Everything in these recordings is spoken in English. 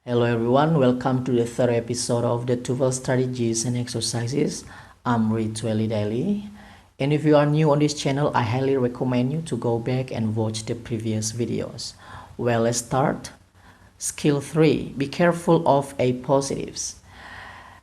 Hello everyone, welcome to the third episode of the TOEFL strategies and exercises. I'm Ritually Daily, and if you are new on this channel, I highly recommend you to go back and watch the previous videos. Well, let's start. Skill 3. Be careful of appositives.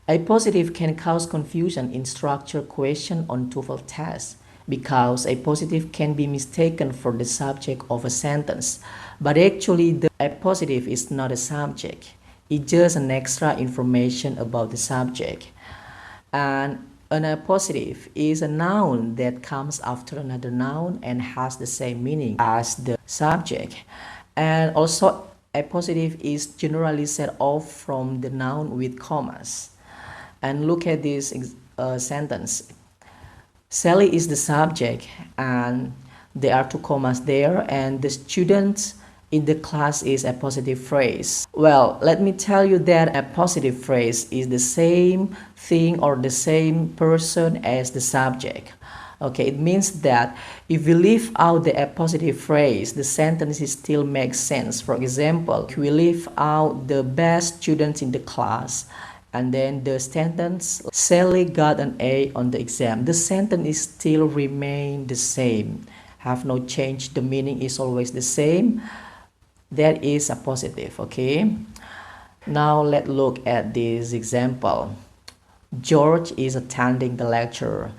Appositive can cause confusion in structured question on TOEFL tests because appositive can be mistaken for the subject of a sentence, but actually the appositive is not a subject. It's just an extra information about the subject. And an appositive is a noun that comes after another noun and has the same meaning as the subject. And also appositive is generally set off from the noun with commas. And look at this sentence. Sally is the subject and there are two commas there, and the student in the class is a positive phrase. Well, let me tell you that a positive phrase is the same thing or the same person as the subject. Okay, it means that if we leave out the appositive phrase, the sentence still makes sense. For example, if we leave out the best student in the class, and then the sentence, Sally got an A on the exam, the sentence is still remain the same, have no change, the meaning is always the same. That is a positive. Okay, now let's look at this example. George is attending the lecture.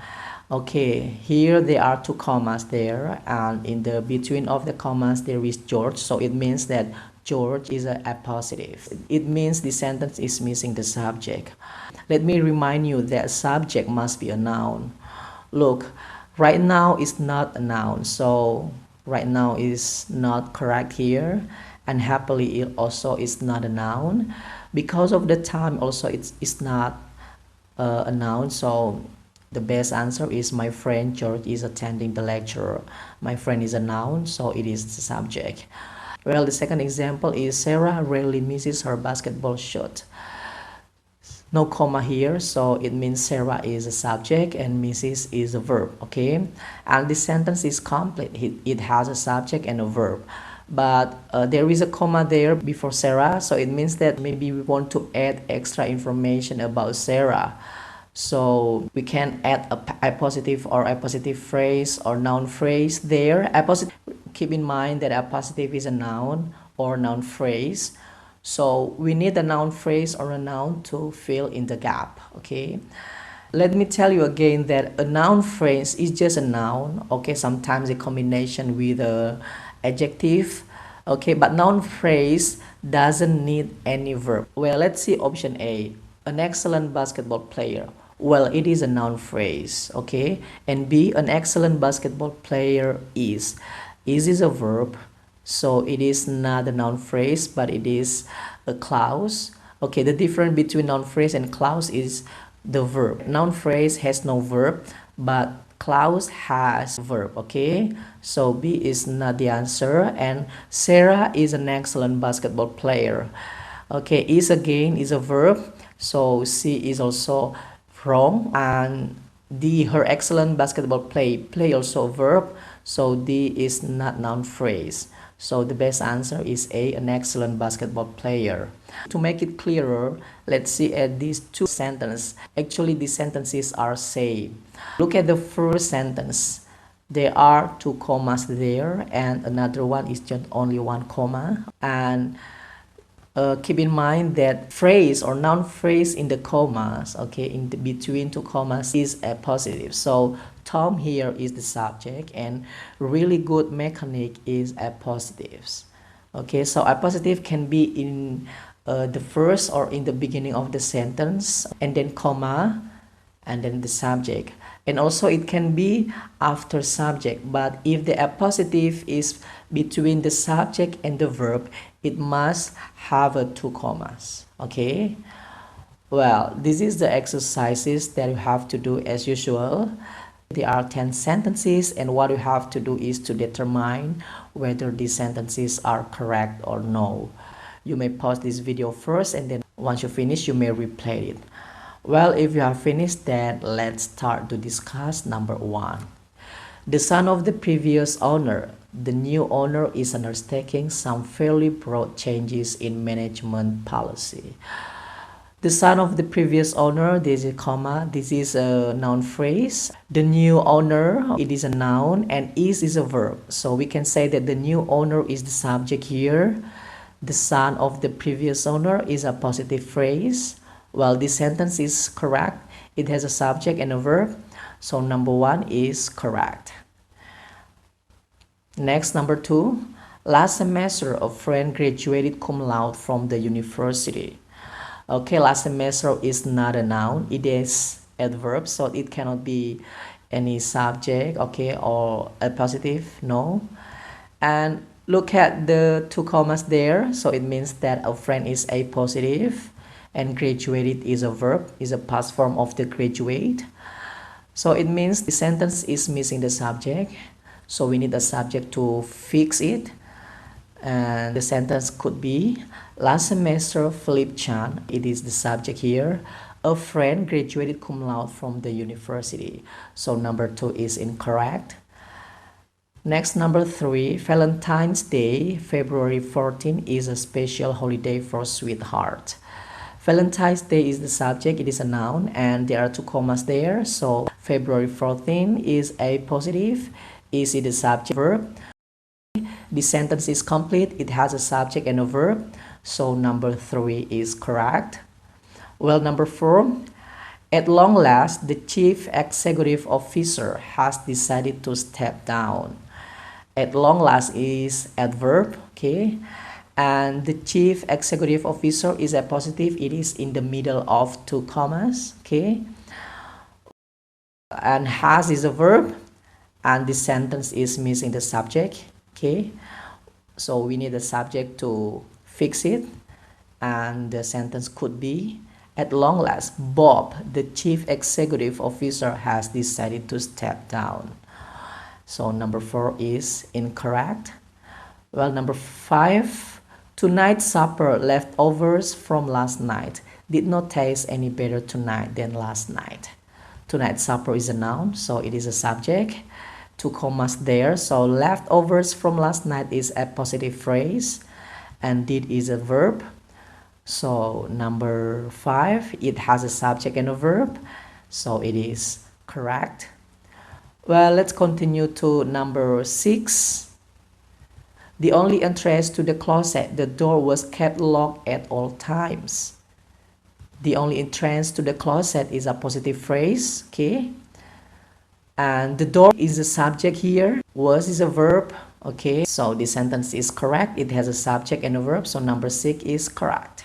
Okay, here there are two commas there, and in the between of the commas there is George, so it means that George is a appositive. It means the sentence is missing the subject. Let me remind you that subject must be a noun. Look, right now is not a noun, so right now is not correct here, and happily it also is not a noun. Because of the time also it's not a noun, so the best answer is my friend George is attending the lecture. My friend is a noun, so it is the subject. Well, the second example is Sarah rarely misses her basketball shot. No comma here, so it means Sarah is a subject and misses is a verb. Okay, and this sentence is complete. It has a subject and a verb, but there is a comma there before Sarah, so it means that maybe we want to add extra information about Sarah. So we can add a appositive or appositive phrase or noun phrase there. Appositive, keep in mind that appositive is a noun or noun phrase. So we need a noun phrase or a noun to fill in the gap. Okay, let me tell you again that a noun phrase is just a noun. Okay, sometimes a combination with a adjective. Okay, but noun phrase doesn't need any verb. Well, let's see option A. An excellent basketball player. Well, it is a noun phrase. Okay, and B, an excellent basketball player is. Is a verb, so it is not a noun phrase, but it is a clause. Okay, the difference between noun phrase and clause is the verb. Noun phrase has no verb, but clause has verb. Okay, so B is not the answer, and Sarah is an excellent basketball player. Okay, is again is a verb, so C is also wrong, and D, her excellent basketball play also a verb, so D is not noun phrase. So the best answer is A, an excellent basketball player. To make it clearer, let's see at these two sentences. Actually, these sentences are same. Look at the first sentence. There are two commas there, and another one is just only one comma. And keep in mind that phrase or noun phrase in the commas, okay, in the between two commas is a positive. So Tom here is the subject, and really good mechanic is a positives. Okay, so a positive can be in the first or in the beginning of the sentence, and then comma, and then the subject. And also it can be after subject, but if the appositive is between the subject and the verb, it must have two commas. Okay, well, this is the exercises that you have to do as usual. There are 10 sentences, and what you have to do is to determine whether these sentences are correct or no. You may pause this video first, and then once you finish, you may replay it. Well, if you have finished that, let's start to discuss number 1. The son of the previous owner The new owner is undertaking some fairly broad changes in management policy. The son of the previous owner, this is a comma, this is a noun phrase. The new owner, it is a noun, and is a verb. So we can say that the new owner is the subject here. The son of the previous owner is a positive phrase. Well, this sentence is correct. It has a subject and a verb. So number 1 is correct. Next, number 2. Last semester, a friend graduated cum laude from the university. Okay, last semester is not a noun. It is adverb, so it cannot be any subject, okay, or a positive, no. And look at the 2 commas there. So it means that a friend is a positive and graduated is a verb, is a past form of the graduate. So it means the sentence is missing the subject. So we need a subject to fix it. And the sentence could be, last semester Philip Chan, it is the subject here, a friend graduated cum laude from the university. So number 2 is incorrect. Next, number 3, Valentine's Day, February 14, is a special holiday for sweetheart. Valentine's Day is the subject, it is a noun, and there are 2 commas there. So February 14 is a positive. Is it a subject verb? The sentence is complete. It has a subject and a verb. So number 3 is correct. Well, number 4, at long last, the chief executive officer has decided to step down. At long last is adverb, okay? And the chief executive officer is a positive. It is in the middle of 2 commas, okay? And has is a verb, and the sentence is missing the subject, okay? So we need a subject to fix it, and the sentence could be, at long last, Bob, the chief executive officer, has decided to step down. So number 4 is incorrect. Well, number 5, tonight's supper, leftovers from last night, did not taste any better tonight than last night. Tonight's supper is a noun, so it is a subject. 2 commas there. So leftovers from last night is a positive phrase, and did is a verb. So number 5, it has a subject and a verb, so it is correct. Well, let's continue to number 6. The only entrance to the closet, the door was kept locked at all times. The only entrance to the closet is a positive phrase, okay? And the door is a subject here. Was is a verb, okay? So the sentence is correct. It has a subject and a verb, so number 6 is correct.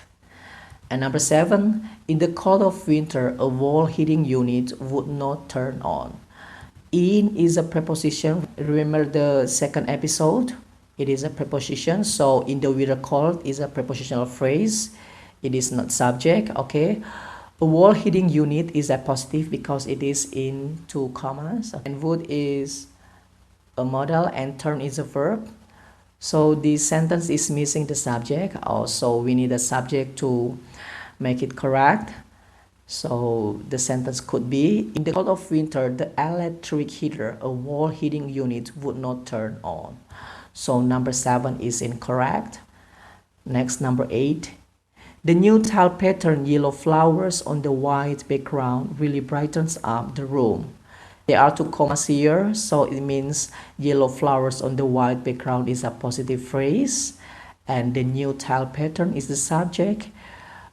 And number 7, in the cold of winter, a wall heating unit would not turn on. In is a preposition. Remember the second episode? It is a preposition. So in the winter cold is a prepositional phrase. It is not subject, okay? A wall heating unit is a positive because it is in 2 commas. And would is a modal and turn is a verb. So the sentence is missing the subject. Also, we need a subject to make it correct. So the sentence could be, in the cold of winter, the electric heater, a wall heating unit, would not turn on. So number 7 is incorrect. Next, number 8. The new tile pattern, yellow flowers on the white background, really brightens up the room. There are 2 commas here, so it means yellow flowers on the white background is a positive phrase, and the new tile pattern is the subject.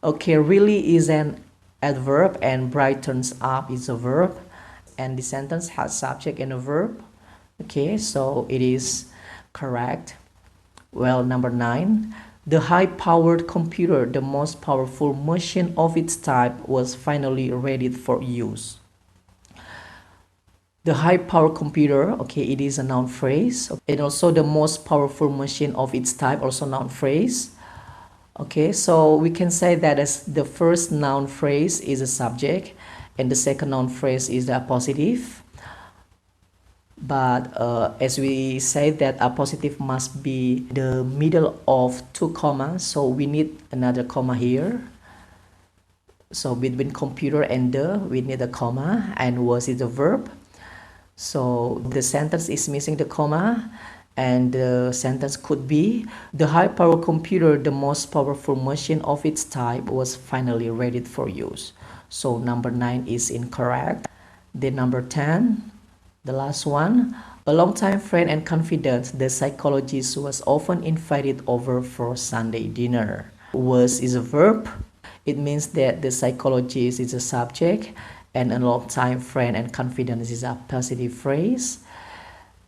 Okay, really is an adverb, and brightens up is a verb, and the sentence has subject and a verb. Okay, so it is correct. Well, number 9. The high-powered computer, the most powerful machine of its type, was finally ready for use. The high-powered computer, okay, it is a noun phrase. And also the most powerful machine of its type, also noun phrase. Okay, so we can say that as the first noun phrase is a subject, and the second noun phrase is a positive. But as we say that a positive must be the middle of 2 commas, so we need another comma here. So between computer and the, we need a comma, and was is a verb. So the sentence is missing the comma, And the sentence could be, the high-power computer, the most powerful machine of its type, was finally ready for use. So number 9 is incorrect. Then number 10, the last one, a longtime friend and confidant, the psychologist was often invited over for Sunday dinner. Was is a verb. It means that the psychologist is a subject and a longtime friend and confidant is a positive phrase.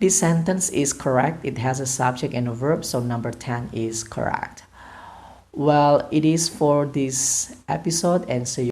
This sentence is correct. It has a subject and a verb, so number 10 is correct. Well, it is for this episode, and see you.